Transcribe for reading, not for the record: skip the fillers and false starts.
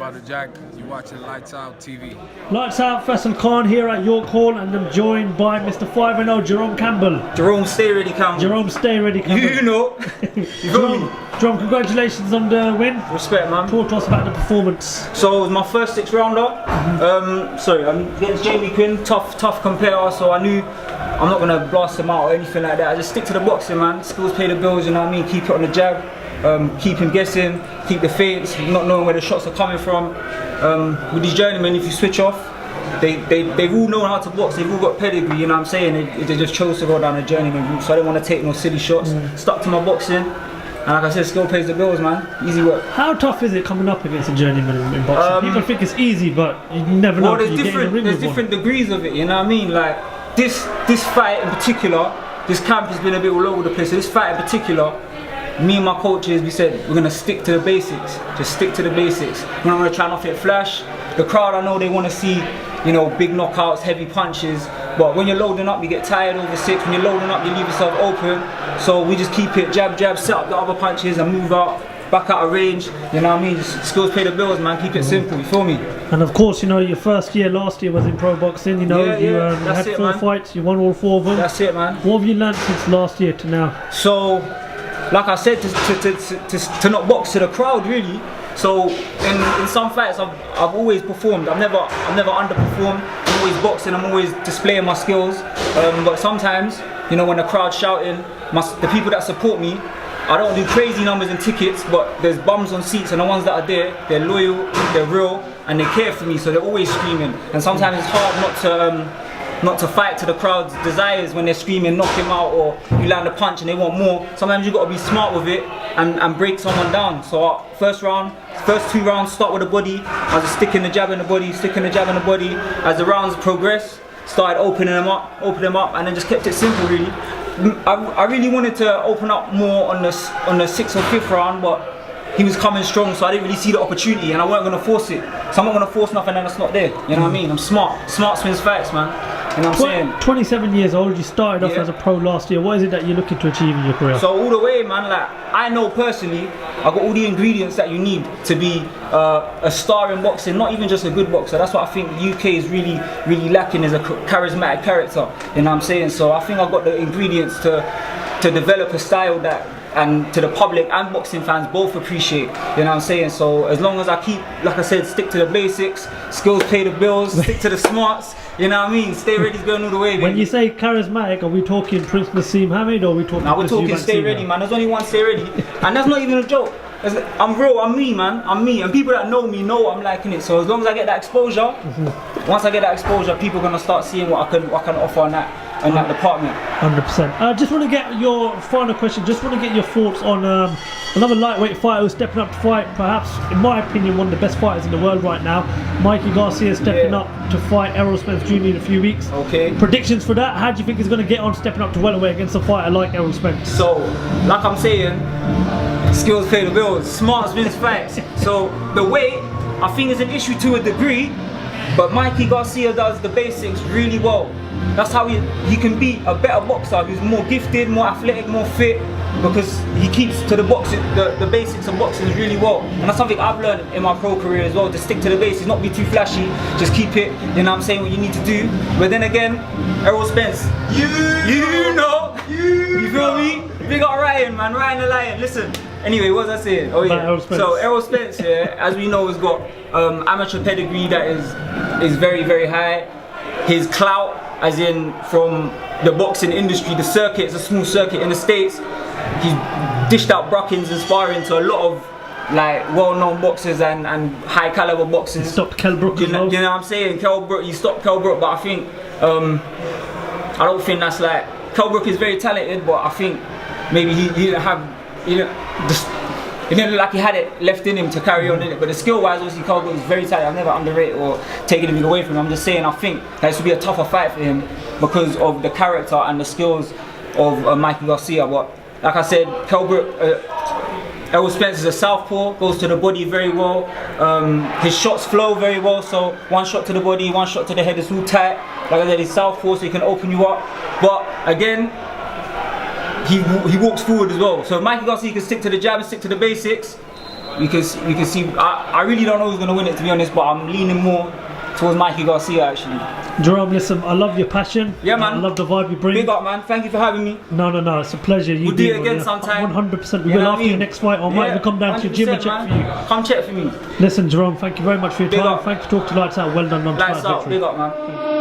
about the Jag. You're watching Lights Out TV. Lights Out, Faisal Khan here at York Hall, and I'm joined by Mr. 5-0 Jerome Campbell. Jerome, stay ready, Campbell. Jerome, stay ready, Campbell. You know. Jerome, congratulations on the win. Respect, man. Talk to us about the performance. So it was my first 6-rounder. I'm against Jamie Quinn, tough competitor. So I knew I'm not gonna blast him out or anything like that. I just stick to the boxing, man. Skills pay the bills, you know what I mean. Keep it on the jab. Keep him guessing, keep the feints, not knowing where the shots are coming from. With these journeymen, if you switch off, they've all known how to box, they've all got pedigree, you know what I'm saying? They just chose to go down the journeyman route, so I didn't want to take no silly shots. Stuck to my boxing, and like I said, skill pays the bills, man. Easy work. How tough is it coming up against a journeyman in boxing? People think it's easy, but you never know. Well, there's different degrees of it, you know what I mean? Like, this fight in particular, this camp has been a bit all over the place, so this fight in particular, me and my coaches, we said we're going to stick to the basics. Just stick to the basics. We're not going to try not to hit flash. The crowd, I know they want to see, you know, big knockouts, heavy punches. But when you're loading up, you get tired over 6. When you're loading up, you leave yourself open. So we just keep it jab, jab, set up the other punches and move out, back out of range. You know what I mean? Just skills pay the bills, man. Keep it simple, you feel me? And of course, you know, your first year last year was in pro boxing. You know, you had 4 fights, you won all 4 of them. That's it, man. What have you learned since last year to now? So, like I said, to not box to the crowd, really. So in some fights, I've always performed. I've never underperformed. I'm always boxing. I'm always displaying my skills. But sometimes, you know, when the crowd's shouting, the people that support me, I don't do crazy numbers and tickets. But there's bums on seats, and the ones that are there, they're loyal, they're real, and they care for me. So they're always screaming. And sometimes it's hard not to fight to the crowd's desires when they're screaming, knock him out, or you land a punch and they want more. Sometimes you've got to be smart with it and break someone down. So first 2 rounds, start with the body. I was just sticking the jab in the body, As the rounds progressed, started opening them up, and then just kept it simple, really. I really wanted to open up more on the 6th or 5th round, but he was coming strong, so I didn't really see the opportunity, and I weren't going to force it. So I'm not going to force nothing that's not there. You know what I mean? I'm smart. Smart swings fights, man. You know what I'm saying? 27 years old, you started off as a pro last year. What is it that you're looking to achieve in your career? So all the way, man, like, I know personally, I got all the ingredients that you need to be a star in boxing, not even just a good boxer. That's what I think the UK is really lacking, is a charismatic character. You know what I'm saying? So I think I've got the ingredients to develop a style that, and to the public and boxing fans both appreciate, you know what I'm saying? So as long as I keep, like I said, stick to the basics, skills pay the bills, stick to the smarts, you know what I mean? Stay ready's going all the way, baby. When you say charismatic, are we talking Prince Nassim Hamid, or are we talking... Nah, we're talking stay ready, man. There's only one stay ready. And that's not even a joke. I'm real, I'm me, man. I'm me. And people that know me know I'm liking it. So as long as I get that exposure, once I get that exposure, people are going to start seeing what I can offer on that department. 100%. Just want to get your final question. Just want to get your thoughts on another lightweight fighter who's stepping up to fight, perhaps, in my opinion, one of the best fighters in the world right now. Mikey Garcia stepping up to fight Errol Spence Jr. in a few weeks. Okay. Predictions for that? How do you think he's going to get on stepping up to welterweight against a fighter like Errol Spence? So, like I'm saying, skills pay the bills. Smart wins fights. So the weight, I think, is an issue to a degree, but Mikey Garcia does the basics really well. That's how he can be a better boxer who's more gifted, more athletic, more fit, because he keeps to the basics of boxing really well. And that's something I've learned in my pro career as well, to stick to the basics, not be too flashy, just keep it, you know what I'm saying, what you need to do. But then again, Errol Spence, you feel me? Big up Ryan, man, Ryan the Lion. Listen, anyway, what was I saying? Oh yeah, so Errol Spence, as we know, has got amateur pedigree that is very high. His clout, as in from the boxing industry, the circuit, it's a small circuit in the States. He's dished out Brookings and sparring to a lot of like well-known boxers and high caliber boxers. He stopped Kell Brook as well. You know what I'm saying? He stopped Kell Brook, but I think I don't think that's like, Kell Brook is very talented, but I think maybe he didn't have, it didn't look like he had it left in him to carry on in it. But the skill-wise, obviously, Kell Brook is very talented. I've never underrated or taken anything away from him. I'm just saying, I think that this would be a tougher fight for him because of the character and the skills of Mikey Garcia. But like I said, Kell Brook, Errol Spence is a southpaw, goes to the body very well. His shots flow very well, so one shot to the body, one shot to the head is all tight. Like I said, he's southpaw, so he can open you up. But again, he walks forward as well. So Mikey Garcia can stick to the jab and stick to the basics. we can see. I really don't know who's gonna win it, to be honest, but I'm leaning more towards Mikey Garcia actually. Jerome, listen, I love your passion. Yeah, man. I love the vibe you bring. Big up, man. Thank you for having me. No, it's a pleasure. We'll do it again sometime. 100%. We will after your next fight. I might even come down to your gym and check for you. Come check for me. Listen, Jerome, thank you very much for your Big time. up. Thank you for talking to Lights Out. Well done on Lights tonight. out. Big up, man.